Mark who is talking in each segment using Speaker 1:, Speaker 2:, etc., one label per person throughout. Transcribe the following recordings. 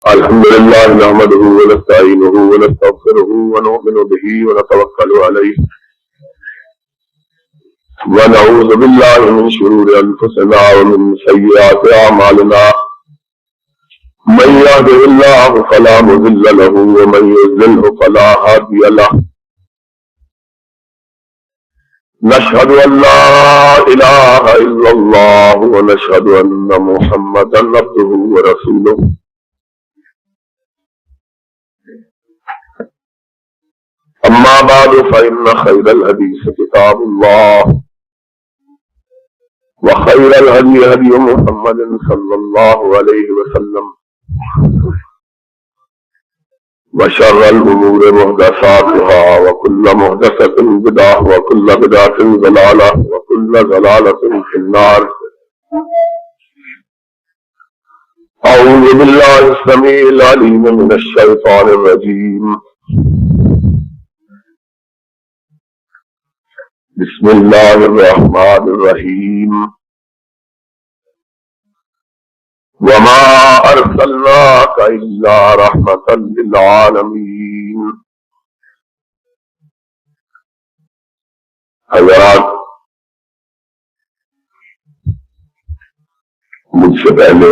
Speaker 1: الحمد لله نحمده ونستعينه ونستغفره ونؤمن به ونتوكل عليه ونعوذ بالله من شرور أنفسنا ومن سيئات أعمالنا من يهده الله فلا مضل له ومن يضلل فلا هادي له نشهد أن لا إله إلا الله ونشهد أن محمدا عبده ورسوله أما بعد فإن خير الحديث كتاب الله وخير الهدي هدي محمد صلى الله عليه وسلم وشر الأمور محدثاتها وكل محدثة بدعة وكل بدعة ضلالة وكل ضلالة في النار. أعوذ بالله السميع العليم من الشيطان الرجيم. بسم الله الرحمن الرحيم. وما أرسلناك إلا رحمة للعالمين. حضرات، مجھ سے پہلے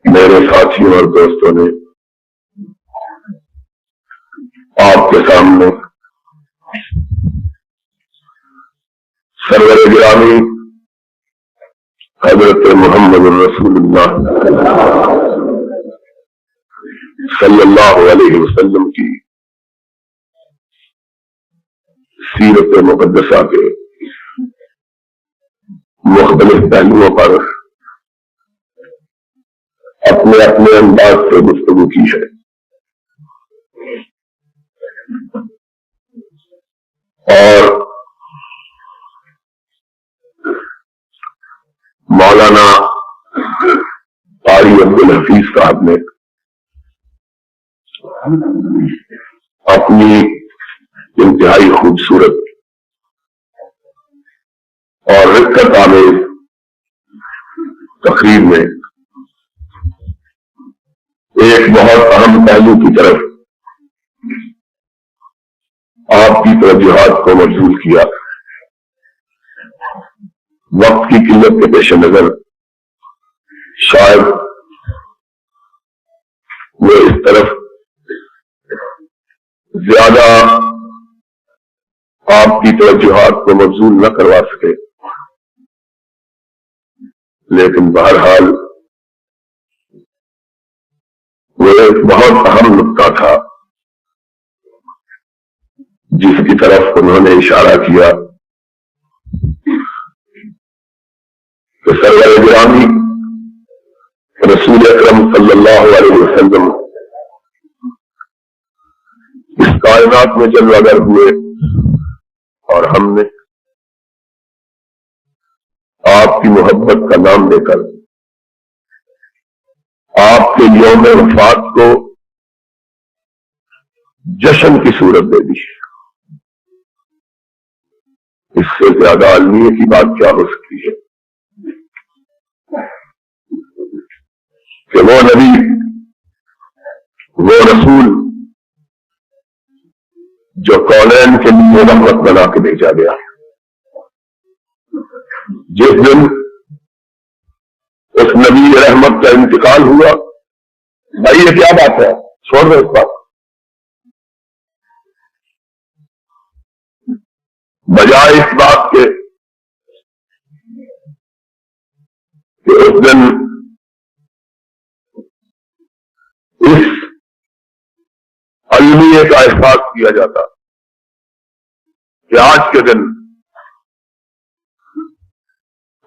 Speaker 1: میرے ساتھیوں اور دوستوں نے آپ کے سامنے سرور گرامی حضرت محمد رسول اللہ صلی اللہ علیہ وسلم کی سیرت مقدسہ کے مختلف پہلوؤں پر اپنے اپنے انداز سے گفتگو کی ہے، اور مولانا قاری عبدالحفیظ صاحب نے اپنی انتہائی خوبصورت اور رقت آمیز تقریر میں ایک بہت اہم پہلو کی طرف آپ کی توجہات کو مبذول کیا۔ وقت کی قلت کے پیش نظر شاید وہ اس طرف زیادہ آپ کی توجہات کو مبذول نہ کروا سکے، لیکن بہرحال وہ ایک بہت اہم نقطہ تھا جس کی طرف انہوں نے اشارہ کیا کہ سرور گرامی رسول اکرم صلی اللہ علیہ وسلم اس کائنات میں جلوہ گر ہوئے، اور ہم نے آپ کی محبت کا نام لے کر آپ کے یوم وفات کو جشن کی صورت دے دی۔ اس سے زیادہ علمیت کی بات کیا ہو سکتی ہے کہ وہ نبی، وہ رسول جو کونین کے لیے رحمت بنا کے بھیجا گیا، جس دن اس نبی رحمت کا انتقال ہوا، بھائی یہ کیا بات ہے، چھوڑ دو اس بات، بجائے اس بات کے کہ اس دن اس علمیت کا احساس کیا جاتا کہ آج کے دن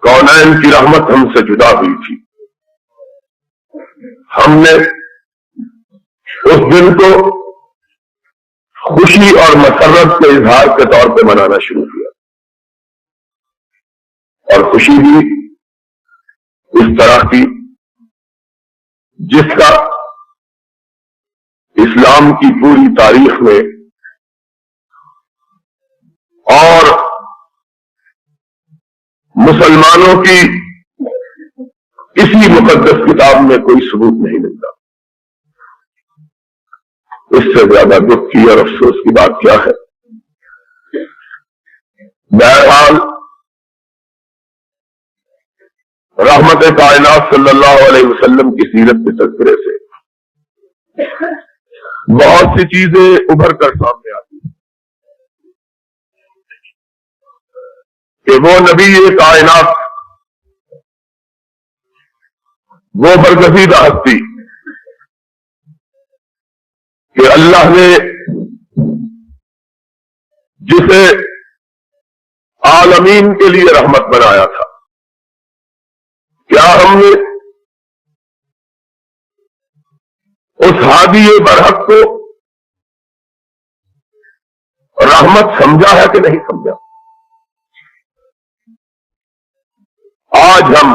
Speaker 1: کونین کی رحمت ہم سے جدا ہوئی تھی، ہم نے اس دن کو خوشی اور مسرت کے اظہار کے طور پہ منانا شروع کیا، اور خوشی بھی اس طرح کی جس کا اسلام کی پوری تاریخ میں اور مسلمانوں کی کسی مقدس کتاب میں کوئی ثبوت نہیں ملتا۔ اس سے زیادہ دکھ کی اور افسوس کی بات کیا ہے؟ بہرحال رحمت کائنات صلی اللہ علیہ وسلم کی سیرت کے تذکرے سے بہت سی چیزیں ابھر کر سامنے آتی ہیں کہ وہ نبی کائنات، وہ برگزیدہ ہستی کہ اللہ نے جسے عالمین کے لیے رحمت بنایا تھا، کیا ہم نے اس ہادی برحق کو رحمت سمجھا ہے کہ نہیں سمجھا؟ آج ہم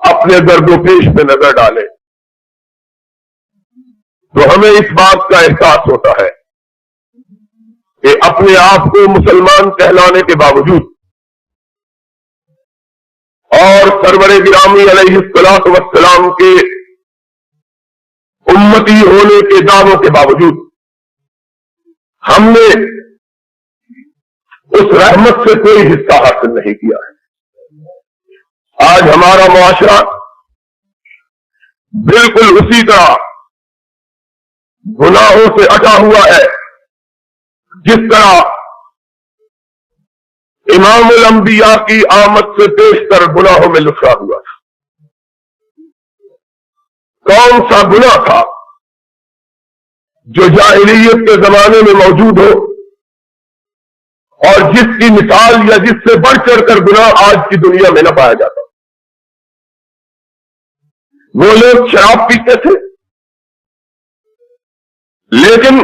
Speaker 1: اپنے درد و پیش پہ نظر ڈالیں تو ہمیں اس بات کا احساس ہوتا ہے کہ اپنے آپ کو مسلمان کہلانے کے باوجود اور سرور گرامی علیہ الصلوۃ والسلام کے امتی ہونے کے دعووں کے باوجود ہم نے اس رحمت سے کوئی حصہ حاصل نہیں کیا ہے۔ آج ہمارا معاشرہ بالکل اسی طرح گناہوں سے اٹا ہوا ہے جس طرح امام الانبیاء کی آمد سے بیشتر گناہوں میں لٹا ہوا تھا۔ کون سا گناہ تھا جو جاہلیت کے زمانے میں موجود ہو اور جس کی مثال یا جس سے بڑھ چڑھ کر گناہ آج کی دنیا میں نہ پایا جاتا؟ وہ لوگ شراب پیتے تھے لیکن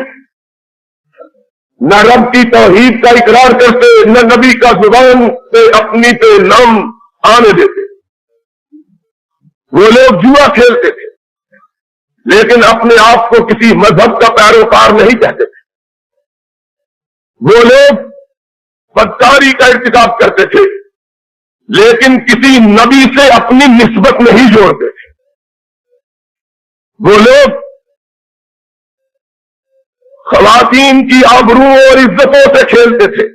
Speaker 1: نہ رب کی توحید کا اقرار کرتے، نہ نبی کا زبان سے اپنی پہ نام آنے دیتے۔ وہ لوگ جوا کھیلتے تھے لیکن اپنے آپ کو کسی مذہب کا پیروکار نہیں کہتے تھے۔ وہ لوگ بدکاری کا ارتکاب کرتے تھے لیکن کسی نبی سے اپنی نسبت نہیں جوڑتے تھے۔ وہ لوگ خواتین کی آبرو اور عزتوں سے کھیلتے تھے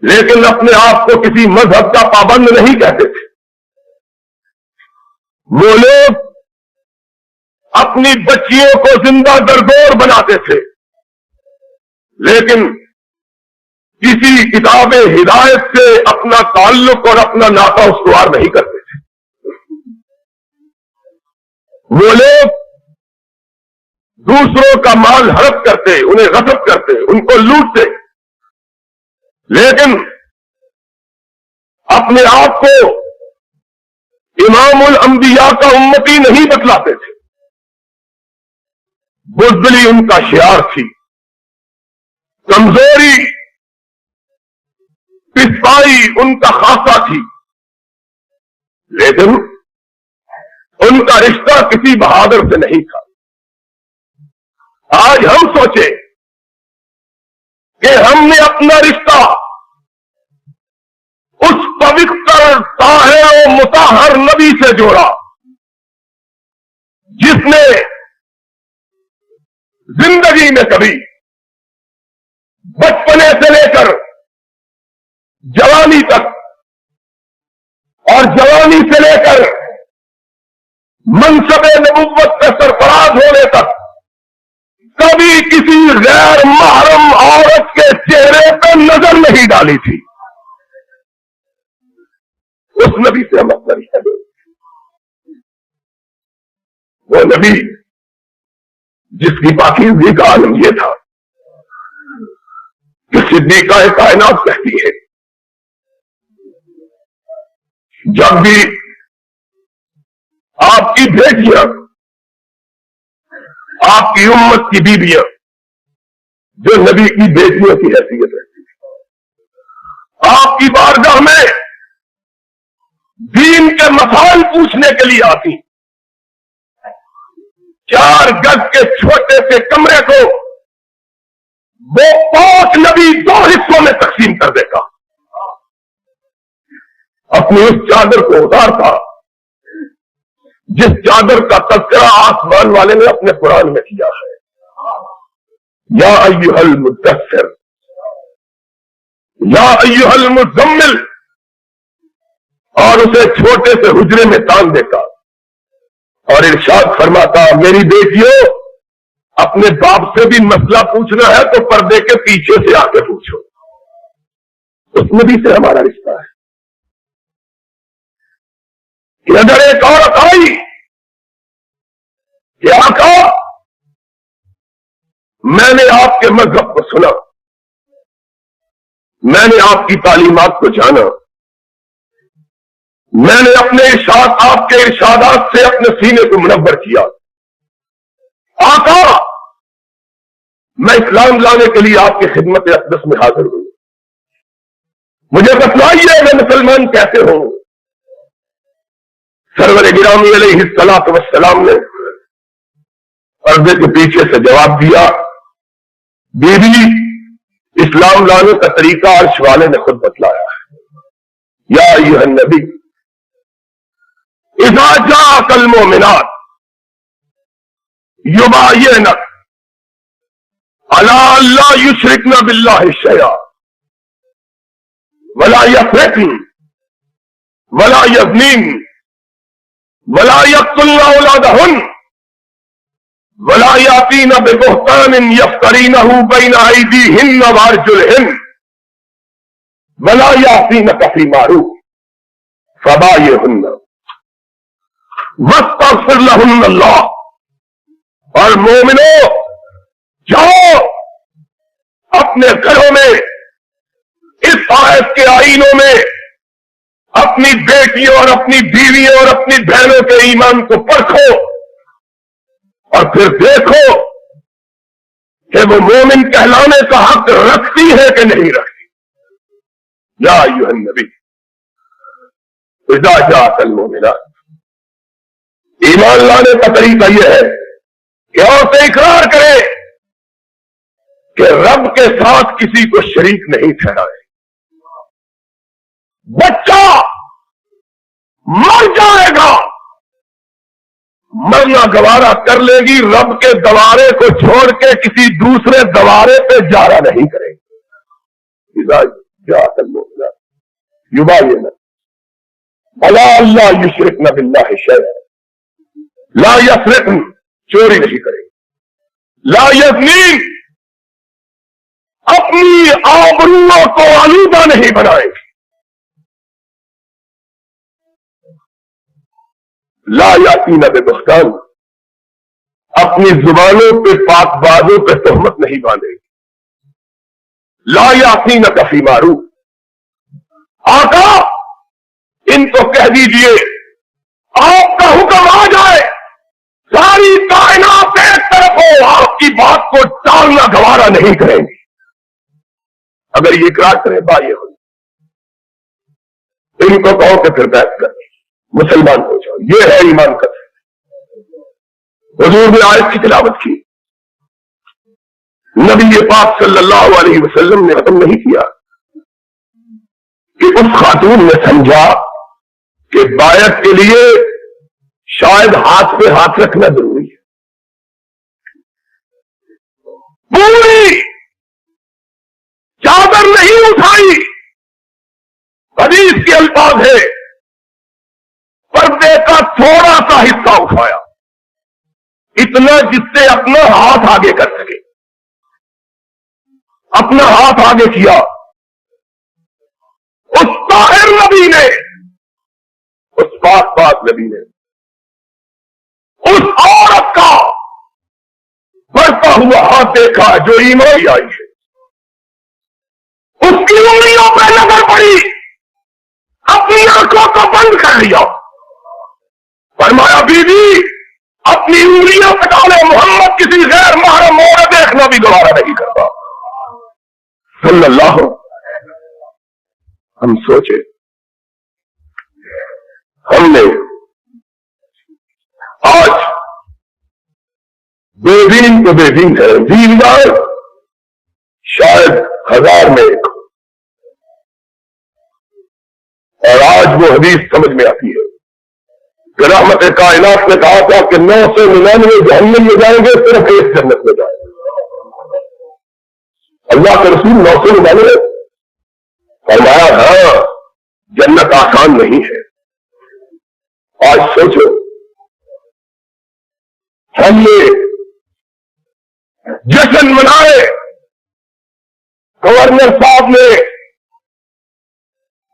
Speaker 1: لیکن اپنے آپ کو کسی مذہب کا پابند نہیں کہتے تھے۔ وہ لوگ اپنی بچیوں کو زندہ دردور بناتے تھے لیکن کسی کتاب ہدایت سے اپنا تعلق اور اپنا ناطہ استوار نہیں کرتے تھے۔ وہ لوگ دوسروں کا مال ہڑپ کرتے، انہیں غصب کرتے، ان کو لوٹتے لیکن اپنے آپ کو امام الانبیاء کا امتی نہیں بتلاتے تھے۔ بزدلی ان کا شعار تھی، کمزوری پسپائی ان کا خاصہ تھی لیکن ان کا رشتہ کسی بہادر سے نہیں تھا۔ آج ہم سوچیں کہ ہم نے اپنا رشتہ اس پوتر طاہر و مطہر نبی سے جوڑا جس نے زندگی میں کبھی بچپنے سے لے کر جوانی تک اور جوانی سے لے کر منصب نبوت کا سرفراز ہونے تک کبھی کسی غیر محرم عورت کے چہرے پہ نظر نہیں ڈالی تھی۔ اس نبی سے ہم اپنا رشتہ دیں۔ وہ نبی جس کی پاکیزگی کا عالم یہ تھا کہ صدیقہ کائنات کہتی ہے جب بھی آپ کی بیٹیاں، آپ کی امت کی بیویاں جو نبی کی بیٹیوں کی حیثیت رہتی ہے، آپ کی بارگاہ میں دین کے مسائل پوچھنے کے لیے آتی، 4 گز کے چھوٹے سے کمرے کو وہ 5 نبی 2 حصوں میں تقسیم کر دے گا۔ اپنی اس چادر کو اتارتا جس چادر کا تذکرہ آسمان والے نے اپنے قرآن میں کیا ہے، یا ایھا المدثر، یا ایھا المزمل، اور اسے چھوٹے سے حجرے میں تان دیتا اور ارشاد فرماتا، میری بیٹیوں اپنے باپ سے بھی مسئلہ پوچھنا ہے تو پردے کے پیچھے سے آ کے پوچھو، اس نبی سے ہمارا رشتہ ہے کہ اگر ایک عورت آئی کہ آقا میں نے آپ کے مذہب کو سنا، میں نے آپ کی تعلیمات کو جانا، میں نے اپنے ارشاد آپ کے ارشادات سے اپنے سینے کو منور کیا، آقا میں اسلام لانے کے لیے آپ کی خدمت اقدس میں حاضر ہوں، مجھے بتلائیے میں مسلمان کیسے ہوں؟ سرور گرامی علیہ الصلوۃ والسلام نے پردے کے پیچھے سے جواب دیا، بیوی اسلام لانے کا طریقہ عرش والے نے خود بتلایا ہے، یا ایھا النبی اذا جاءک المؤمنات یبایعنک علی الا یشرکن باللہ شیئا ولا یسرقن ولا یزنین ولا یقتلن اولادہن ولا یاتین ببہتان یفترینہ بین ایدیہن وارجلہن ولا یاتینک فی معروف فبایعہن واستغفر لہن اللہ، اور مومنوں جاؤ اپنے گھروں میں اس آیت کے آئینوں میں اپنی بیٹیوں اور اپنی بیویوں اور اپنی بہنوں کے ایمان کو پرکھو اور پھر دیکھو کہ وہ مومن کہلانے کا حق رکھتی ہے کہ نہیں رکھتی۔ یا ایھا النبی اذا جاءک المؤمنات، ایمان لانے کا طریقہ یہ ہے کہ عورتیں اقرار کرے کہ رب کے ساتھ کسی کو شریک نہیں ٹھہرائے، بچہ مر جائے گا مرنا گوارا کر لے گی، رب کے دوارے کو چھوڑ کے کسی دوسرے دوارے پہ جارا نہیں کرے گی۔ اذا جاءک المؤمنات یبایعنک علی الا یشرکن باللہ شیئا، لا یسرقن چوری نہیں کرے گی، لا یزنین اپنی آبروؤں کو آلودہ نہیں بنائے گی، لا یاتین ببہتان اپنی زبانوں پہ پاک بازوں پہ تہمت نہیں باندھے گی، لا یاتینک فی معروف، آقا ان کو کہہ دیجئے آپ کا حکم آ جائے ساری کائنات ایک طرف ہو، آپ کی بات کو ٹالنا گوارا نہیں کریں گے۔ اگر یہ اقرار کریں بائیں ہو، ان کو کہو کہ پھر بیعت کر مسلمان ہو جاؤ، یہ ہے ایمان کا۔ حضور نے آیت کی تلاوت کی، نبی پاک صلی اللہ علیہ وسلم نے ختم نہیں کیا کہ اس خاتون نے سمجھا کہ بیعت کے لیے شاید ہاتھ پہ ہاتھ رکھنا ضروری ہے، پوری چادر نہیں اٹھائی، حدیث کے الفاظ ہے پردے کا تھوڑا سا حصہ اٹھایا، اتنا جس سے اپنا ہاتھ آگے کر سکے، اپنا ہاتھ آگے کیا۔ اس طاہر نبی نے، اس پاک نبی نے اس عورت کا بڑھتا ہوا ہاتھ دیکھا جو ایمان آئی ہے، اس کی انگلیوں پہ نظر پڑی، اپنی آنکھوں کو بند کر لیا، فرمایا بیوی اپنی انگلیاں ہٹا لے، محمد کسی غیر محرم عورت دیکھنا بھی گوارا نہیں کرتا صلی اللہ۔ ہم سوچے ہم نے آج بے دین تو بے دین ہے، دیندار شاید 1000 میں ایک، اور آج وہ حدیث سمجھ میں آتی ہے کہ رحمت کائنات نے کہا تھا کہ 999 جہنم میں جائیں گے، صرف ایک جنت میں جائیں گے۔ اللہ کے رسول 999 فرمایا ہاں جنت آسان نہیں ہے۔ آج سوچو ہم یہ جشن منائے، گورنر صاحب نے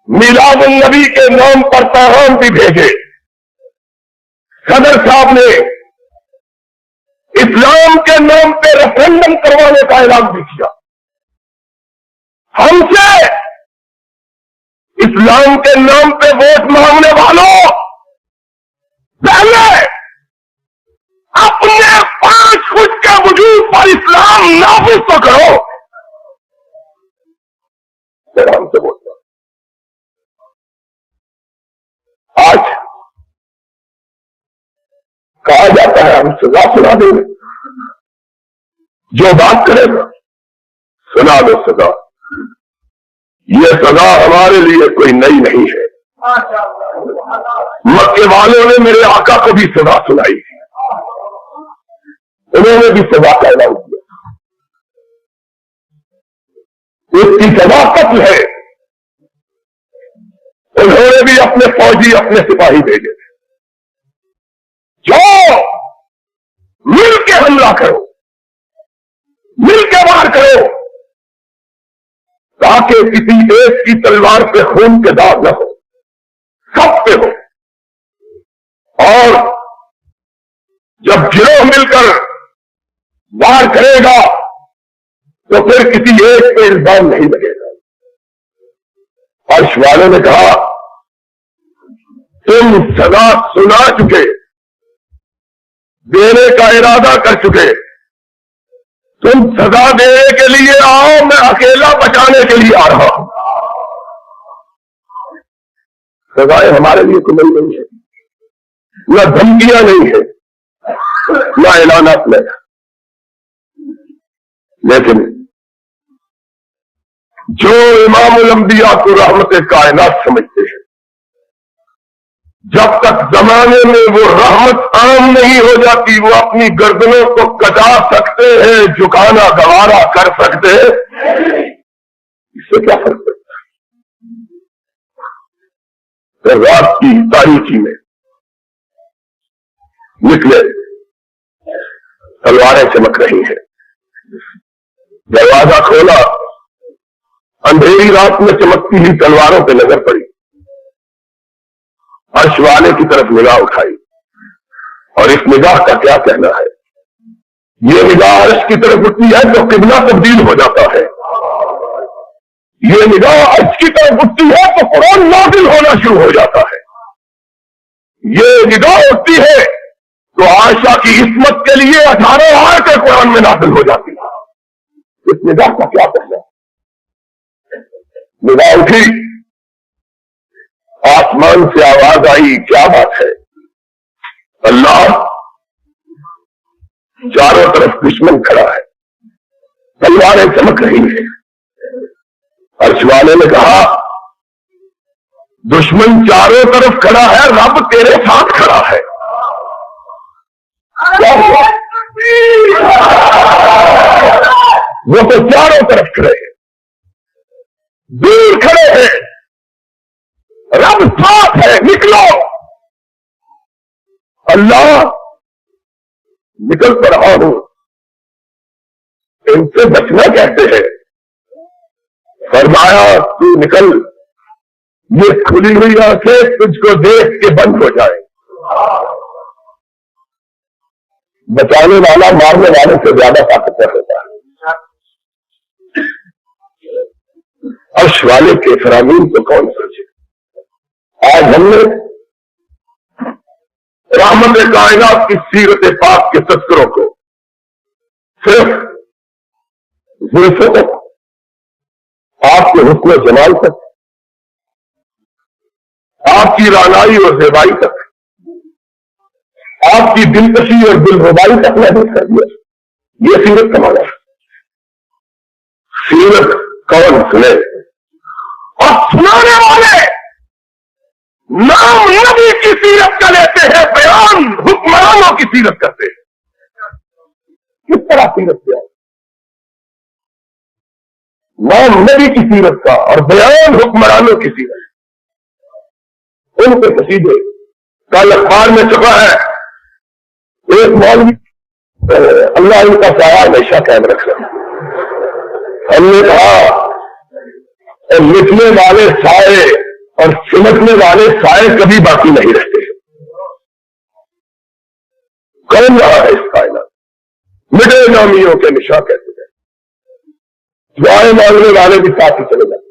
Speaker 1: میلاد النبی کے نام پر پیغام بھی بھیجے، صدر صاحب نے اسلام کے نام پہ ریفرنڈم کروانے کا اعلان بھی کیا۔ ہم سے اسلام کے نام پہ ووٹ مانگنے والوں پہلے اپنے 5 خود کے وجود پر اسلام نافذ تو کرو، پھر ہم سے ووٹ مانگو۔ آج کہا جاتا ہے ہم سزا سنا دیں گے، جو بات کرے گا سنا دو سزا۔ یہ سزا ہمارے لیے کوئی نئی نہیں ہے، مکے والوں نے میرے آقا کو بھی سزا سنائی تھی، انہوں نے بھی سزا کا اعلان کیا۔ اس کی سزا قتل ہے، انہوں نے بھی اپنے فوجی اپنے سپاہی بھیجے تھے، جو مل کے حملہ کرو، مل کے وار کرو، تاکہ کسی ایک کی تلوار پہ خون کے داغ نہ ہو، سب پہ ہو۔ اور جب گروہ مل کر وار کرے گا تو پھر کسی ایک پہ الزام نہیں لگے گا۔ عرش والوں نے کہا تم سزا سنا چکے، دینے کا ارادہ کر چکے، تم سزا دینے کے لیے آؤ، میں اکیلا بچانے کے لیے آ رہا ہوں۔ سزائیں ہمارے لیے تو نہیں ہے، نہ دھمکیاں نہیں ہے، نہ اعلانات نہیں، لیکن جو امام الانبیاء کو رحمت کائنات سمجھتے ہیں، جب تک زمانے میں وہ رحمت عام نہیں ہو جاتی وہ اپنی گردنوں کو کٹا سکتے ہیں، جھکانا گوارا کر سکتے ہیں، اس سے کیا فرق پڑتا ہے؟ رات کی تاریکی میں نکلے، تلواریں چمک رہی ہیں، دروازہ کھولا، اندھیری رات میں چمکتی ہوئی تلواروں پہ نظر پڑی، عرش والے کی طرف نگاہ اٹھائی، اور اس نگاہ کا کیا کہنا ہے؟ یہ نگاہ عرش کی طرف اٹھتی ہے تو قبلہ تبدیل ہو جاتا ہے، یہ نگاہ عرش کی طرف اٹھتی ہے تو قرآن نازل ہونا شروع ہو جاتا ہے، یہ نگاہ اٹھتی ہے تو عائشہ کی عصمت کے لیے 18 آیتیں قرآن میں نازل ہو جاتی ہیں۔ اس نگاہ کا کیا کہنا؟ نگاہ اٹھی، آسمان سے آواز آئی، کیا بات ہے؟ اللہ، چاروں طرف دشمن کھڑا ہے، تلواریں چمک رہی ہیں۔ عرش والے نے کہا دشمن چاروں طرف کھڑا ہے، رب تیرے ساتھ کھڑا ہے۔ وہ تو چاروں طرف کھڑے ہیں، دور کھڑے ہیں، رب ساتھ ہے، نکلو۔ اللہ، نکل پڑ رہا ہوں، ان سے بچنا کہتے ہیں۔ فرمایا تو نکل، یہ کھلی ہوئی آنکھیں تجھ کو دیکھ کے بند ہو جائے۔ بچانے والا مارنے والے سے زیادہ طاقتور ہوتا ہے۔ عرش والے کے فرامین کو کون سمجھے؟ آج ہم نے رحمت کائنات کی سیرت پاک کے تذکروں کو صرف زلفوں تک، آپ کے حسن و جمال تک، آپ کی رعنائی اور زیبائی تک، آپ کی دلکشی اور دلربائی تک محدود کر دیا۔ یہ سیرت کا معنی ہے۔ سیرت کون سنے؟ اور سنانے والے نام نبی کی سیرت کا لیتے ہیں، بیان حکمرانوں کی سیرت کرتے ہیں. کس طرح سیرت کیا؟ نام نبی کی سیرت کا اور بیان حکمرانوں کی سیرت. ان کے قصیدے کل اخبار میں چکا ہے. ایک مولوی، اللہ ان کا سایہ ہمیشہ قائم رکھ رہا. ہم نے کہا لکھنے والے سائے اور سمجھنے والے سائے کبھی باقی نہیں رہتے. کون رہا ہے اس کائنات؟ مٹے نامیوں کے نشاں کہتے ہیں. دعائیں مانگنے والے بھی ساتھ ہی چلے جاتے.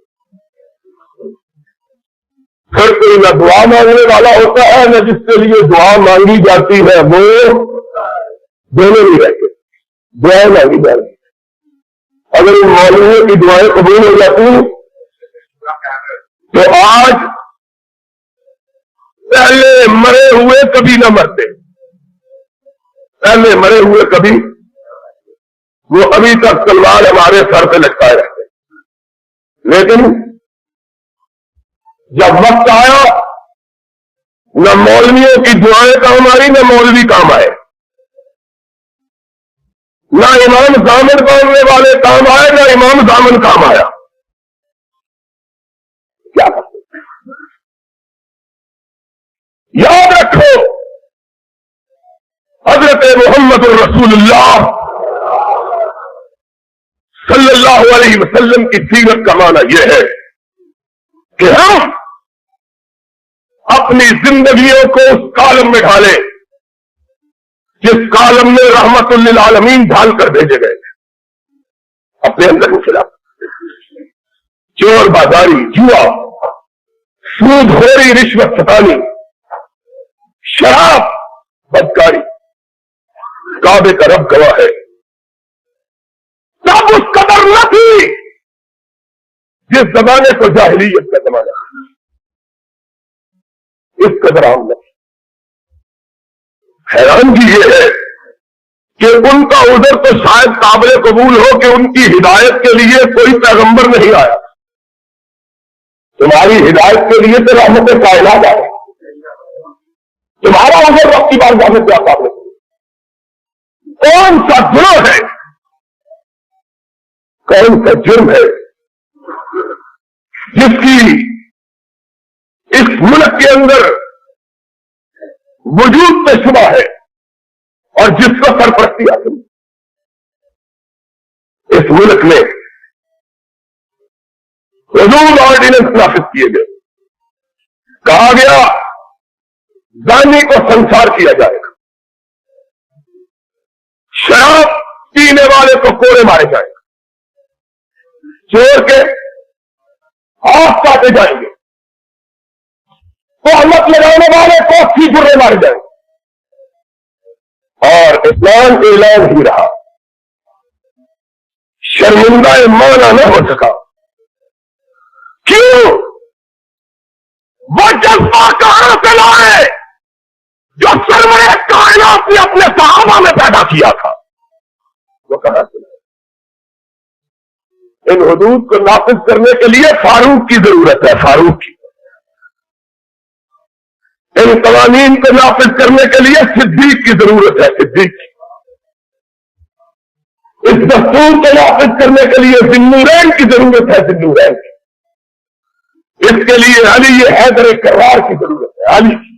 Speaker 1: پھر کوئی نہ دعا مانگنے والا ہوتا ہے نہ جس کے لیے دعا مانگی جاتی ہے، وہ دونوں نہیں رہتے. دعائیں مانگی جاتی. اگر ان مولویوں کی دعائیں قبول ہو جاتی تو آج پہلے مرے ہوئے کبھی نہ مرتے. پہلے مرے ہوئے کبھی، وہ ابھی تک تلوار ہمارے سر پہ لٹکائے رہتے. لیکن جب وقت آیا، نہ مولویوں کی دعائیں کام آئی، نہ مولوی کام آئے، نہ امام ضامن مانگنے والے کام آئے، نہ امام ضامن کام آیا. کیا کرتے؟ یاد رکھو، حضرت محمد الرسول اللہ صلی اللہ علیہ وسلم کی سیرت کا معنی یہ ہے کہ ہم اپنی زندگیوں کو اس کالم میں ڈالیں جس کالم میں رحمت للعالمین ڈھال کر بھیجے گئے تھے. اپنے اندر خلاف چور بازاری، جوا، سود خوری، رشوت ستانی، شراب، بدکاری. کعبے کا رب گواہ ہے، تب اس قدر نہ تھی جس زمانے کو جاہلیت کا زمانہ، اس قدر عام نہ. حیرانگی یہ ہے کہ ان کا عذر تو شاید قابل قبول ہو کہ ان کی ہدایت کے لیے کوئی پیغمبر نہیں آیا. تمہاری ہدایت کے لیے تو رحمت کائنات آئے. تمہارا عذر وقت کی بات جانے کیا قابل قبول؟ کون سا گناہ ہے، کون سا جرم ہے جس کی اس ملک کے اندر وجود پہ شبہ ہے اور جس کو سرپرستی حاصل؟ اس ملک میں حدود آرڈیننس نافذ کیے گئے. کہا گیا زانی کو سنسار کیا جائے گا، شراب پینے والے کو کوڑے مارے جائیں گے، چور کے ہاتھ کاٹے جائیں گے، تہمت لگانے والے کو برے مارے جائیں گے. اور اسلام اعلان ہی رہا، شرمندہ مانا نہ ہو سکا. کیوں؟ وہ جذبہ کہاں سے لائے جو سرمایہ کائنات نے اپنے صحابہ میں پیدا کیا تھا؟ وہ کہاں سے لائے؟ ان حدود کو نافذ کرنے کے لیے فاروق کی ضرورت ہے. فاروق کی. ان قوانین کو نافذ کرنے کے لیے صدیق کی ضرورت ہے. صدیق کی. اس دستور کو نافذ کرنے کے لیے ذی-النورین کی ضرورت ہے. ذی-النورین کی. اس کے لیے علی حیدر کرار کی ضرورت ہے. علی کی.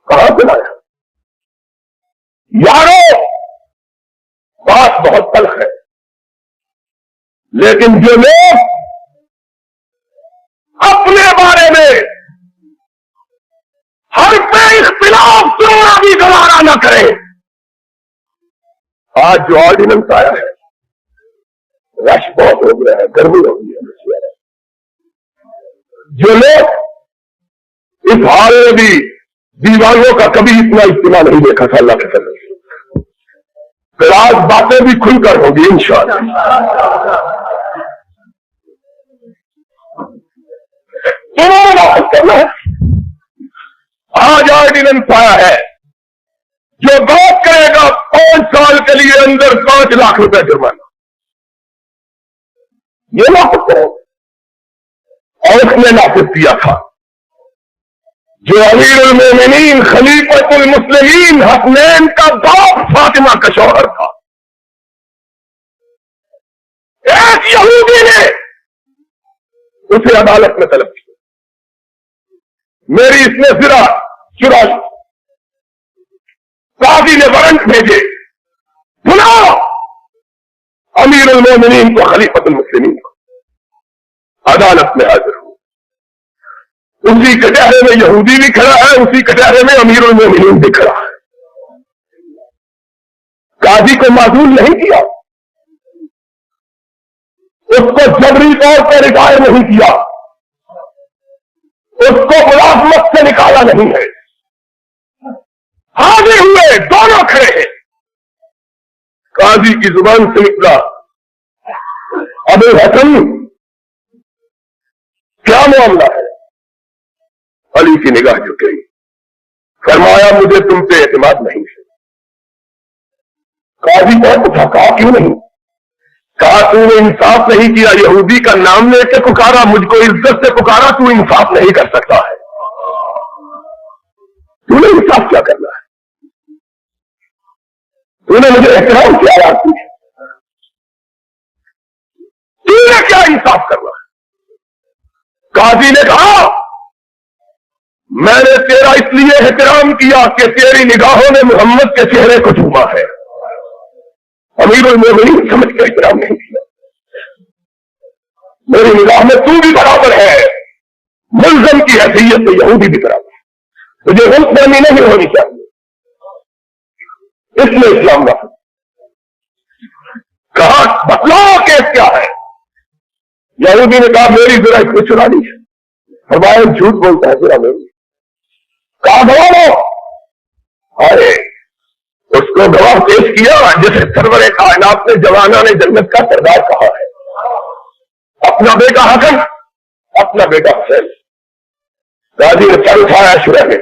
Speaker 1: کہاں سے لایا؟ یارو، بات بہت تلخ ہے، لیکن جو لوگ اپنے بارے میں ہر پہ اختلاف سننا بھی گوارا نہ کرے، آج جو آرڈیننس آیا ہے، رش بہت ہو گیا ہے، گرمی ہو گئی ہے. جو لوگ اس حال میں بھی دیوانوں کا کبھی اتنا اجتماع نہیں دیکھا تھا، اللہ کے فضل سے پھر آج باتیں بھی کھل کر ہوگی انشاءاللہ. انہوں نے کرنا ہے. آج آرڈیننس آیا ہے، جو بات کرے گا 5 سال کے لیے اندر 5 لاکھ روپے جرمانہ. یہ نافذ کرو. اور اس نے نافذ کیا تھا. جو امیر المومنین خلیفۃ المسلمین حسنین کا باپ فاطمہ کا شوہر تھا، ایک یہودی نے اسے عدالت میں طلب کیا، میری اس نے زرا چرا لی، قاضی نے وارنٹ بھیجے، بلاؤ امیر المومنین کو خلیفۃ المسلمین کو، عدالت میں حاضر ہو، اسی کٹہرے میں یہودی بھی کھڑا ہے، اسی کٹہرے میں امیر المومنین بھی کھڑا ہے، قاضی کو معزول نہیں کیا، اس کو جبری طور پر ریٹائر نہیں کیا، اس کو ملازمت سے نکالا نہیں ہے، حاضر ہوئے، دونوں کھڑے ہیں، قاضی کی زبان سے نکلا، ابو حسن کیا معاملہ ہے؟ علی کی نگاہ جھک گئی، فرمایا مجھے تم پہ اعتماد نہیں ہے۔ قاضی بہت اٹھا، کہا کیوں نہیں؟ کہا تو نے انصاف نہیں کیا، یہودی کا نام لے کے پکارا، مجھ کو عزت سے پکارا، تو انصاف نہیں کر سکتا ہے، تو نے انصاف کیا کرنا ہے؟ تو نے مجھے احترام کیا آتی ہے، تو نے کیا انصاف کرنا ہے؟ قاضی نے کہا میں نے تیرا اس لیے احترام کیا کہ تیری نگاہوں نے محمد کے چہرے کو چھوما ہے، امیر المومنین سمجھ کے احترام نہیں کیا، میری نگاہ میں تو بھی برابر ہے، ملزم کی حیثیت سے یہودی بھی برابر ہے، تجھے غلط فہمی نہیں ہونی چاہیے، اس لیے اسلام نہ کہا بتلاؤ کیس کیا ہے؟ یہودی نے کہا میری ذرا اس کو چرا لی ہے، فرمایا جھوٹ بولتا ہے ذرا میری، کہا گواہ لو، ارے اس کو گواہ پیش کیا جسے سرور کائنات نے جوانہ نے جنت کا سردار کہا ہے، اپنا بیٹا حسن، اپنا بیٹا حسین، قاضی نے سر اٹھایا شرح میں،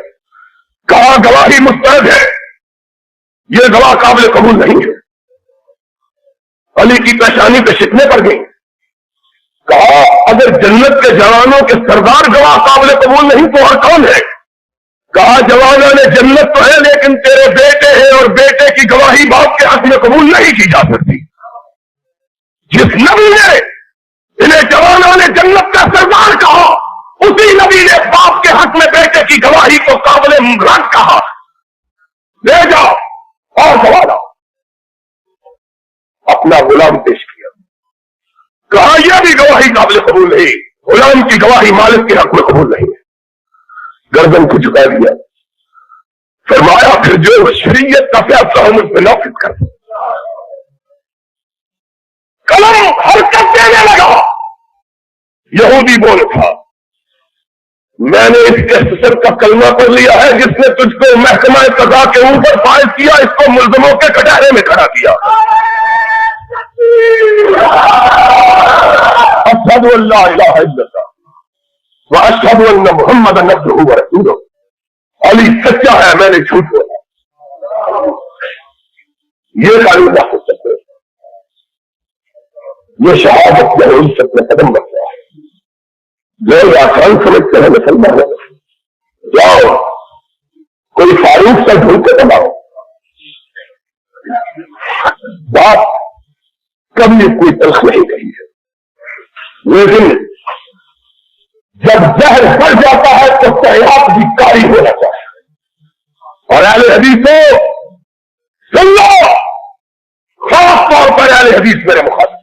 Speaker 1: کہا گواہی مستند ہے، یہ گواہ قابل قبول نہیں ہے، علی کی پیشانی پہ شکنے پڑ گئی، کہا اگر جنت کے جوانوں کے سردار گواہ قابل قبول نہیں تو اور کون ہے؟ کہا جوانوں نے جنت تو ہے لیکن تیرے بیٹے ہیں اور بیٹے کی گواہی باپ کے حق میں قبول نہیں کی جا سکتی، جس نبی نے انہیں جوانوں نے جنت کا سردار کہا اسی نبی نے باپ کے حق میں بیٹے کی گواہی کو قابل رد کہا، لے جاؤ اور گواہ لاؤ، اپنا غلام پیش کیا، کہا یہ بھی گواہی قابل قبول نہیں، غلام کی گواہی مالک کے حق میں قبول نہیں ہے، گردن کو جھکا دیا، فرمایا پھر جو شریعت کا فیصلہ ہم اس پہ نافذ کر، قلم حرکت دینے لگا، یہودی بول تھا میں نے اس کے سر کا کلمہ پڑھ لیا ہے جس نے تجھ کو محکمہ قضا کے اوپر فائز کیا، اس کو ملزموں کے کٹہرے میں کھڑا کیا، اشہد ان لا الہ الا اللہ واشہد ان محمد عبدہ ورسولہ، علی سچا ہے میں نے جھوٹ بولا، یہ قانون نہ ہو سکتے، یہ شہادت میں عزت میں قدم رکھتا ہے، لوگ آسان سمجھتے ہیں مسلمان جاؤ کوئی فاروق سے ڈھونڈ کے دباؤ، بات کبھی کوئی تلخ نہیں کہی ہے، لیکن جب زہر بڑھ جاتا ہے تو سیاحت بھی کاری ہونا چاہیے، اور اہل حدیثوں سن لو، خاص طور پر اہل حدیث میرے مخاطب،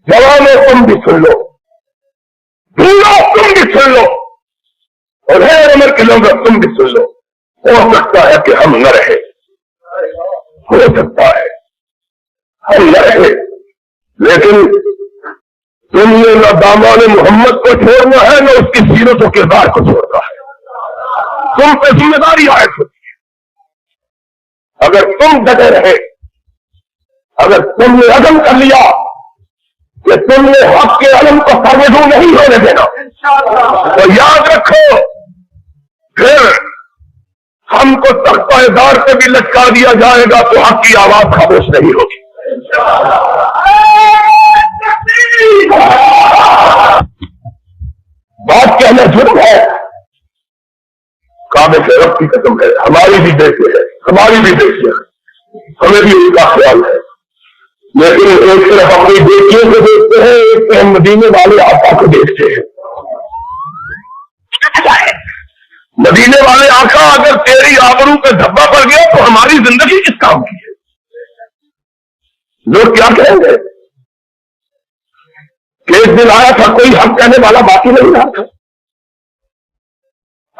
Speaker 1: جوانوں تم بھی سن لو، بوڑھو تم بھی سن لو، اور غیر عمر کے لوگ تم بھی سن لو، ہو سکتا ہے کہ ہم نہ رہے، ہو سکتا ہے ہم نہ رہے، لیکن تم نے نہ دامان محمد کو چھوڑنا ہے نہ اس کی سیرت و کردار کو چھوڑنا ہے، تم پہ ذمہ داری عائد ہوتی ہے، اگر تم ڈٹے رہے، اگر تم نے عزم کر لیا کہ تم نے حق کے علم کو سرنگو نہیں ہونے دینا، تو یاد رکھو پھر ہم کو تختہ دار پہ بھی لٹکا دیا جائے گا تو حق کی آواز خاموش نہیں ہوگی، بات کہنا جرم ہے، دیکھیں رب کی قسم ہے، ہماری بھی دیکھتے ہیں، ہماری بھی دیکھتے ہیں، ہمیں بھی ان کا خیال ہے، لیکن ایک طرف اپنی بیٹیوں کو دیکھتے ہیں، ایک طرف مدینے والے آقا کو دیکھتے ہیں۔ مدینے والے آقا اگر تیری آبرو پہ دھبا پڑ گیا تو ہماری زندگی کس کام کی ہے؟ لوگ کیا کہیں گے کہ ایک دن آیا تھا کوئی حق کہنے والا باقی نہیں رہا تھا،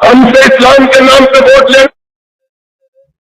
Speaker 1: ہم سے اسلام کے نام پہ ووٹ لیں